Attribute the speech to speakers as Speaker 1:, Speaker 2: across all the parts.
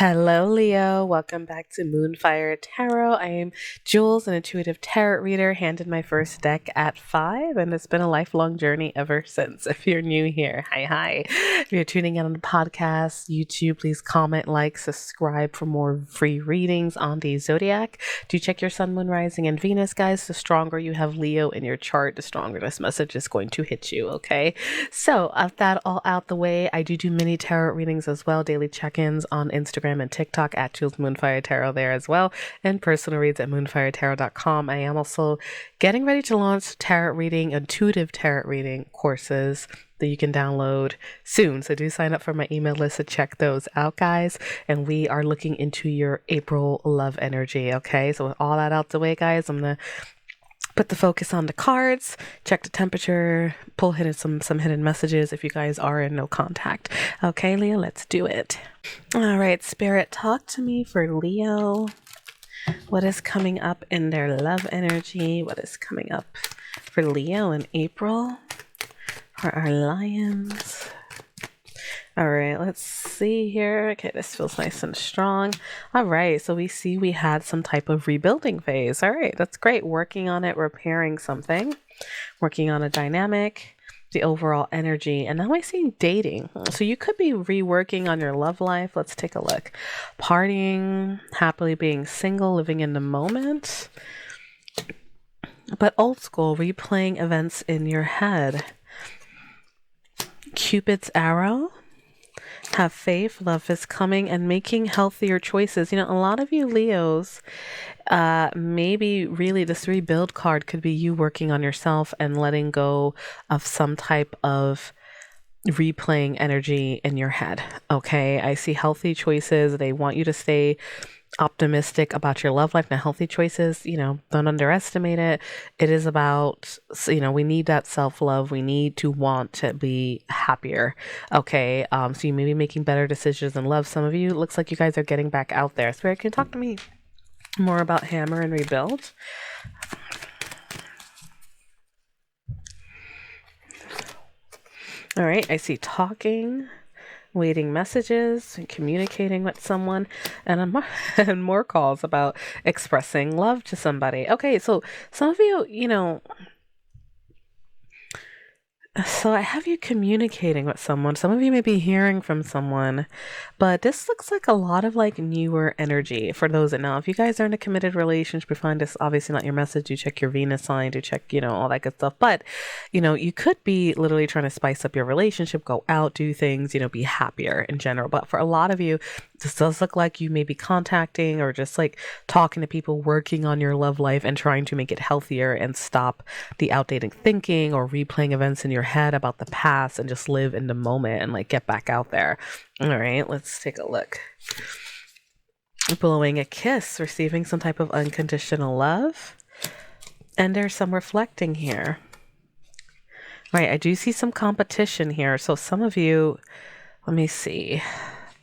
Speaker 1: Hello, Leo. Welcome back to Moonfire Tarot. I am Jules, an intuitive tarot reader. Handed my first deck at 5, and it's been a lifelong journey ever since. If you're new here, hi. If you're tuning in on the podcast, YouTube, please comment, like, subscribe for more free readings on the zodiac. Do check your sun, moon, rising, and Venus, guys. The stronger you have Leo in your chart, the stronger this message is going to hit you, okay? So, of that all out the way, I do mini tarot readings as well, daily check-ins on Instagram and TikTok at Jules Moonfire Tarot there as well, and personal reads at moonfiretarot.com. I am also getting ready to launch intuitive tarot reading courses that you can download soon. So do sign up for my email list to check those out, guys. And we are looking into your April love energy. Okay. So with all that out the way, guys, I'm going to put the focus on the cards, check the temperature, pull some hidden messages if you guys are in no contact. Okay, Leo, let's do it. All right, Spirit, talk to me for Leo. What is coming up in their love energy? What is coming up for Leo in April? For our lions. All right, let's see here. Okay, this feels nice and strong. All right, so we had some type of rebuilding phase. All right, that's great. Working on it, repairing something, working on a dynamic, the overall energy. And now I see dating. So you could be reworking on your love life. Let's take a look. Partying, happily being single, living in the moment. But old school, replaying events in your head. Cupid's arrow. Have faith, love is coming, and making healthier choices. You know, a lot of you Leos, maybe really this rebuild card could be you working on yourself and letting go of some type of replaying energy in your head. Okay, I see healthy choices. They want you to stay optimistic about your love life. Now, healthy choices, don't underestimate it. It is about, we need that self-love. We need to want to be happier. Okay. So you may be making better decisions in love. Some of you, it looks like you guys are getting back out there. Spirit, can you talk to me more about hammer and rebuild? All right. I see talking, waiting messages, and communicating with someone, and more calls about expressing love to somebody. Okay, so some of you, so I have you communicating with someone. Some of you may be hearing from someone, but this looks like a lot of newer energy for those that know. If you guys are in a committed relationship, you find this obviously not your message. You check your Venus sign, you check, all that good stuff. But, you could be literally trying to spice up your relationship, go out, do things, be happier in general. But for a lot of you, this does look like you may be contacting or just talking to people, working on your love life and trying to make it healthier and stop the outdated thinking or replaying events in your head about the past and just live in the moment and get back out there. All right, let's take a look. Blowing a kiss, receiving some type of unconditional love. And there's some reflecting here. Right, I do see some competition here. So some of you, let me see.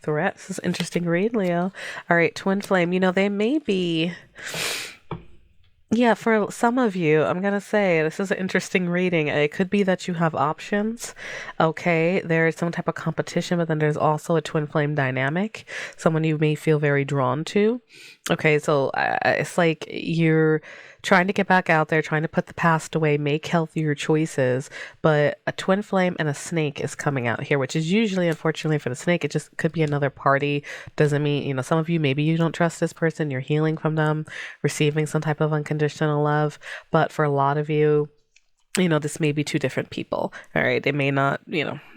Speaker 1: Threat, this is an interesting read, Leo. All right, twin flame, they may be... Yeah, for some of you, I'm going to say this is an interesting reading. It could be that you have options. Okay, there's some type of competition, but then there's also a twin flame dynamic, someone you may feel very drawn to. Okay, so it's like you're trying to get back out there, trying to put the past away, make healthier choices, but a twin flame and a snake is coming out here, which is usually, unfortunately for the snake, it just could be another party. Doesn't mean, some of you, maybe you don't trust this person, you're healing from them, receiving some type of unconditional love, but for a lot of you, this may be two different people. All right. They may not,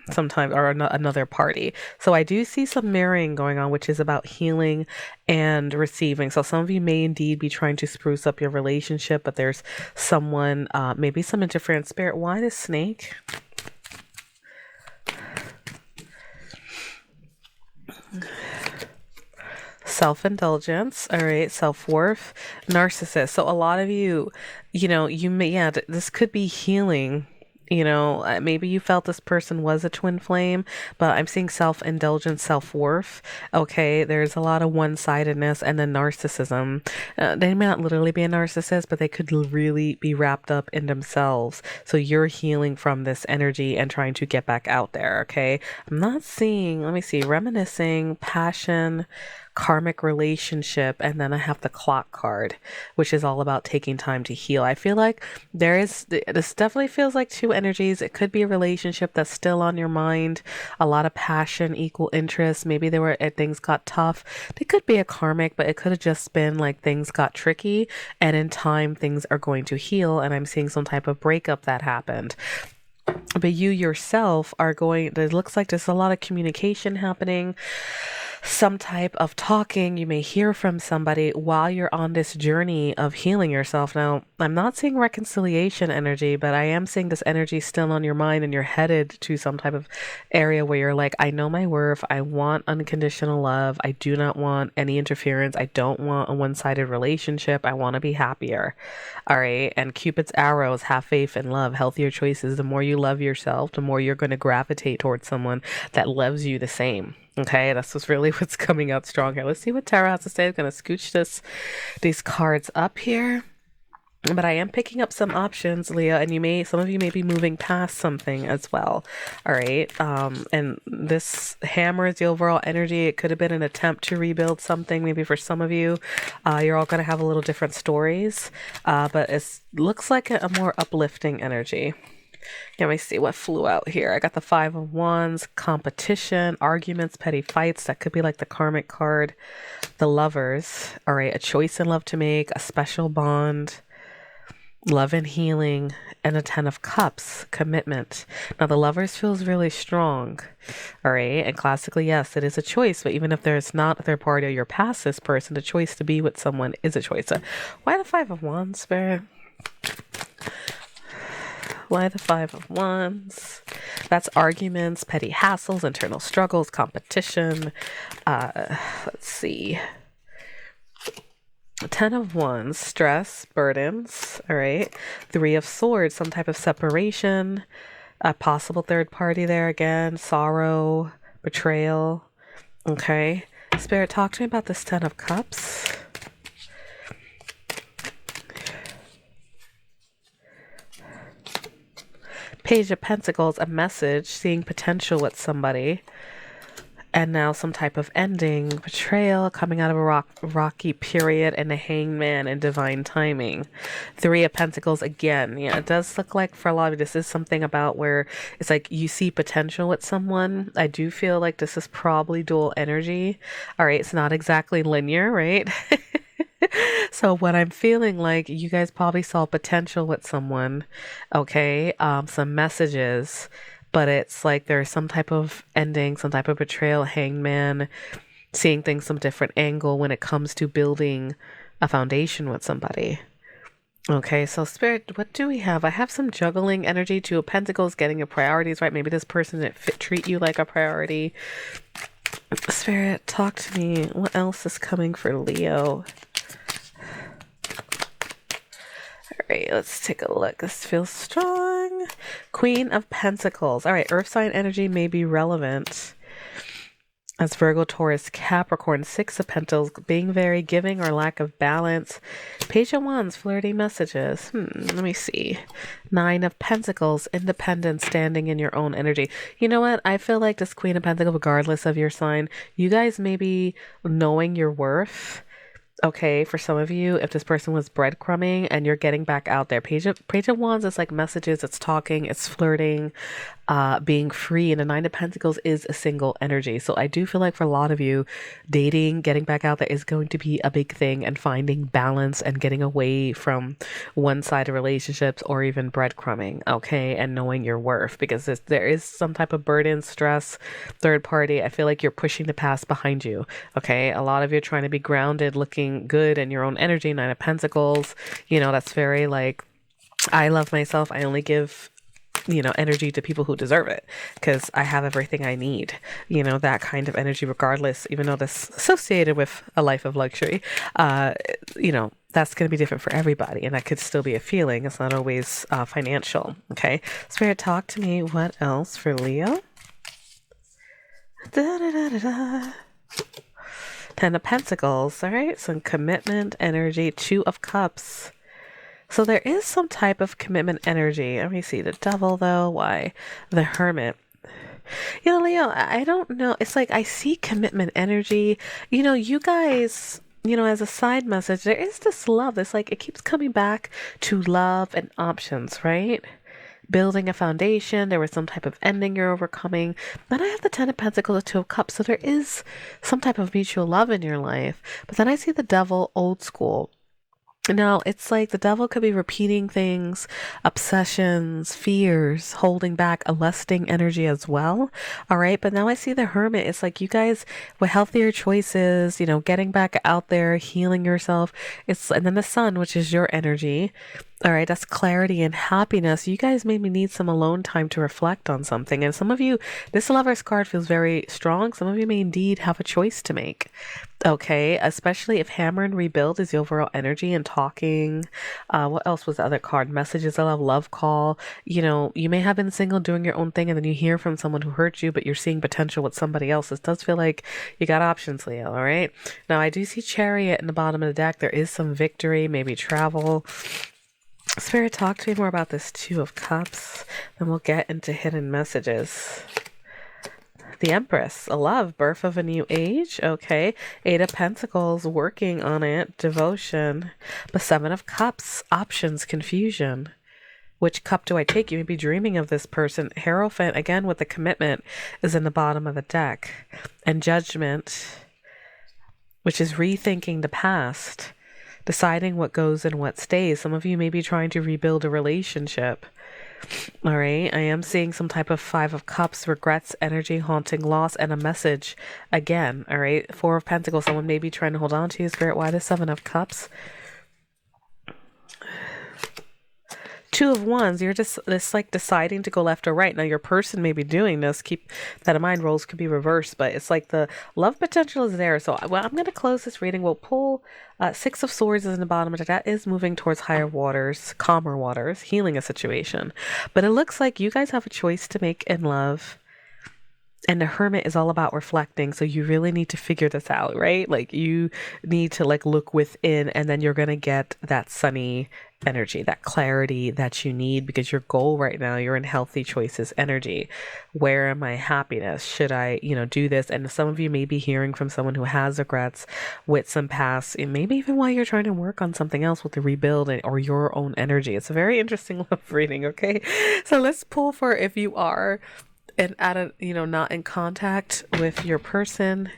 Speaker 1: sometimes or another party. So I do see some mirroring going on, which is about healing and receiving. So some of you may indeed be trying to spruce up your relationship, but there's someone, maybe some interference. Spirit, why the snake? Self-indulgence, all right, self-worth, narcissist. So a lot of you, you may, this could be healing. Maybe you felt this person was a twin flame, but I'm seeing self-indulgence, self-worth. Okay, there's a lot of one-sidedness and then narcissism. They may not literally be a narcissist, but they could really be wrapped up in themselves. So you're healing from this energy and trying to get back out there, okay? I'm not seeing, let me see, reminiscing, passion, karmic relationship, and then I have the clock card, which is all about taking time to heal. I feel like this definitely feels like two energies. It could be a relationship that's still on your mind, a lot of passion, equal interest. Maybe things got tough. It could be a karmic, but it could have just been like things got tricky, and in time things are going to heal, and I'm seeing some type of breakup that happened. But you yourself are it looks like there's a lot of communication happening, some type of talking. You may hear from somebody while you're on this journey of healing yourself. Now, I'm not seeing reconciliation energy, but I am seeing this energy still on your mind, and you're headed to some type of area where you're like, I know my worth. I want unconditional love. I do not want any interference. I don't want a one-sided relationship. I want to be happier. All right. And Cupid's arrows, have faith and love, healthier choices. The more you love yourself, the more you're going to gravitate towards someone that loves you the same. Okay, that's what's coming out strong here. Let's see what tarot has to say. I'm going to scooch these cards up here. But I am picking up some options, Leo, and some of you may be moving past something as well. All right. And this hammer is the overall energy. It could have been an attempt to rebuild something. Maybe for some of you, you're all going to have a little different stories. But it looks like a more uplifting energy. Let me see what flew out here. I got the 5 of Wands, competition, arguments, petty fights. That could be like the karmic card. The Lovers. All right. A choice in love to make, a special bond, love and healing, and a 10 of Cups, commitment. Now, the Lovers feels really strong. All right. And classically, yes, it is a choice. But even if there's not a third party or you're past this person, the choice to be with someone is a choice. So why the 5 of Wands, Spirit? Why the 5 of Wands? That's arguments, petty hassles, internal struggles, competition. Let's see. 10 of Wands, stress, burdens. All right. 3 of Swords, some type of separation. A possible third party there again. Sorrow, betrayal. Okay. Spirit, talk to me about this 10 of Cups. Page of Pentacles, a message, seeing potential with somebody. And now some type of ending, betrayal, coming out of a rocky period, and a hangman and divine timing. 3 of Pentacles again. Yeah, it does look like for a lot of you, this is something about where it's like you see potential with someone. I do feel like this is probably dual energy. All right, it's not exactly linear, right? So what I'm feeling like, you guys probably saw potential with someone, okay? Some messages, but it's like there's some type of ending, some type of betrayal, hangman, seeing things from different angle when it comes to building a foundation with somebody. Okay, so Spirit, what do we have? I have some juggling energy, 2 of Pentacles, getting your priorities right. Maybe this person didn't treat you like a priority. Spirit, talk to me. What else is coming for Leo? All right, let's take a look. This feels strong. Queen of Pentacles. All right, Earth sign energy may be relevant. As Virgo, Taurus, Capricorn, 6 of Pentacles, being very giving or lack of balance. Page of Wands, flirty messages. Let me see. 9 of Pentacles, independence, standing in your own energy. You know what? I feel like this Queen of Pentacles, regardless of your sign, you guys may be knowing your worth. Okay, for some of you, if this person was breadcrumbing and you're getting back out there, Page of Wands is like messages, it's talking, it's flirting, being free, and the 9 of Pentacles is a single energy. So I do feel like for a lot of you, dating, getting back out there is going to be a big thing, and finding balance and getting away from one-sided relationships or even breadcrumbing, okay, and knowing your worth, because there is some type of burden, stress, third party. I feel like you're pushing the past behind you, okay? A lot of you are trying to be grounded, looking good in your own energy. 9 of Pentacles, that's very like, I love myself. I only give energy to people who deserve it because I have everything I need, that kind of energy, regardless, even though that's associated with a life of luxury, that's going to be different for everybody, and that could still be a feeling. It's not always financial. Okay, Spirit, talk to me. What else for Leo? 10 of Pentacles. All right, some commitment energy. 2 of Cups. So there is some type of commitment energy. Let me see. The Devil, though. Why? The Hermit. Leo, I don't know. It's like I see commitment energy. You guys, as a side message, there is this love. It's like it keeps coming back to love and options, right? Building a foundation. There was some type of ending you're overcoming. Then I have the Ten of Pentacles, the Two of Cups. So there is some type of mutual love in your life. But then I see the Devil, old school. Now, it's like the devil could be repeating things, obsessions, fears, holding back, a lusting energy as well. All right. But now I see the hermit. It's like you guys with healthier choices, getting back out there, healing yourself. And then the sun, which is your energy. All right, that's clarity and happiness. You guys maybe need some alone time to reflect on something. And some of you, this Lover's card feels very strong. Some of you may indeed have a choice to make. Okay, especially if hammer and rebuild is the overall energy and talking. What else was the other card? Messages, I love call. You may have been single doing your own thing and then you hear from someone who hurt you, but you're seeing potential with somebody else. This does feel like you got options, Leo. All right. Now, I do see Chariot in the bottom of the deck. There is some victory, maybe travel. Spirit, talk to me more about this Two of Cups. Then we'll get into hidden messages. The Empress, a love, birth of a new age. Okay. Eight of Pentacles, working on it, devotion. The Seven of Cups, options, confusion. Which cup do I take? You may be dreaming of this person. Hierophant, again with the commitment, is in the bottom of the deck. And Judgment, which is rethinking the past. Deciding what goes and what stays. Some of you may be trying to rebuild a relationship. All right. I am seeing some type of Five of Cups, regrets, energy, haunting, loss, and a message again. All right. Four of Pentacles. Someone may be trying to hold on to you, Spirit. Why the Seven of Cups? Two of Wands, you're just it's like deciding to go left or right. Now your person may be doing this. Keep that in mind. Roles could be reversed, but it's like the love potential is there. So I'm going to close this reading. We'll pull Six of Swords is in the bottom of it. That is moving towards higher waters, calmer waters, healing a situation. But it looks like you guys have a choice to make in love. And the Hermit is all about reflecting. So you really need to figure this out, right? Like you need to look within, and then you're going to get that sunny energy, that clarity that you need, because your goal right now, you're in healthy choices energy. Where am I happiness? Should I, do this? And some of you may be hearing from someone who has regrets with some past, and maybe even while you're trying to work on something else with the rebuild or your own energy. It's a very interesting love reading. Okay. So let's pull for if you are not in contact with your person.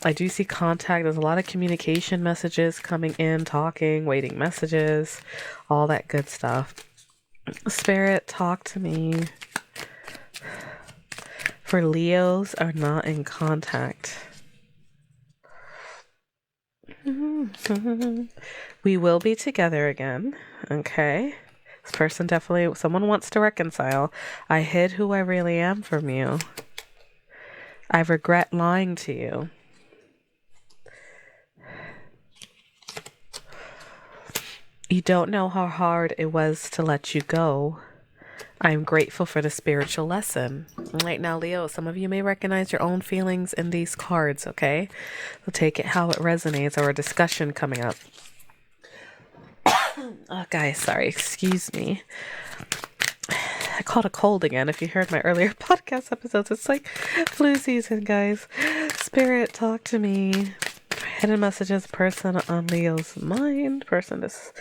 Speaker 1: I do see contact. There's a lot of communication messages coming in, talking, waiting messages, all that good stuff. Spirit, talk to me. For Leos are not in contact. We will be together again. Okay. This person definitely, someone wants to reconcile. I hid who I really am from you. I regret lying to you. You don't know how hard it was to let you go. I'm grateful for the spiritual lesson. Right now, Leo, some of you may recognize your own feelings in these cards, okay? So take it how it resonates, or a discussion coming up. Oh, guys, sorry, excuse me. I caught a cold again. If you heard my earlier podcast episodes, it's like flu season, guys. Spirit, talk to me. Hidden messages, person on Leo's mind. Person this.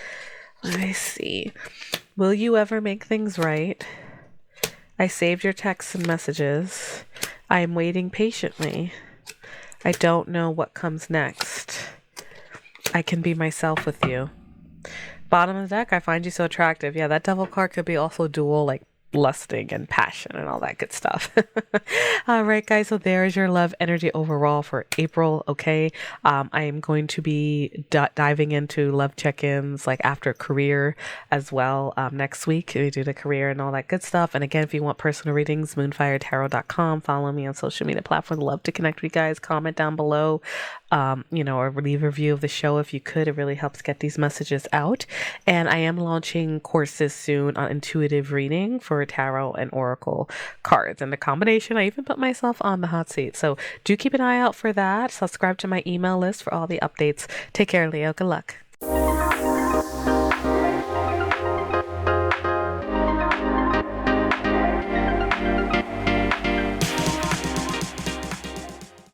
Speaker 1: Let me see. Will you ever make things right? I saved your texts and messages. I am waiting patiently. I don't know what comes next. I can be myself with you. Bottom of the deck, I find you so attractive. Yeah, that devil card could be also dual, lusting and passion and all that good stuff. All right, guys, so there's your love energy overall for April. Okay, I am going to be diving into love check-ins after career as well next week. We do the career and all that good stuff. And again, if you want personal readings, moonfiretarot.com. Follow me on social media platforms. Love to connect with you guys. Comment down below, or leave a review of the show if you could. It really helps get these messages out. And I am launching courses soon on intuitive reading for tarot and oracle cards, and the combination, I even put myself on the hot seat. So do keep an eye out for that. Subscribe to my email list for all the updates. Take care, Leo. Good luck.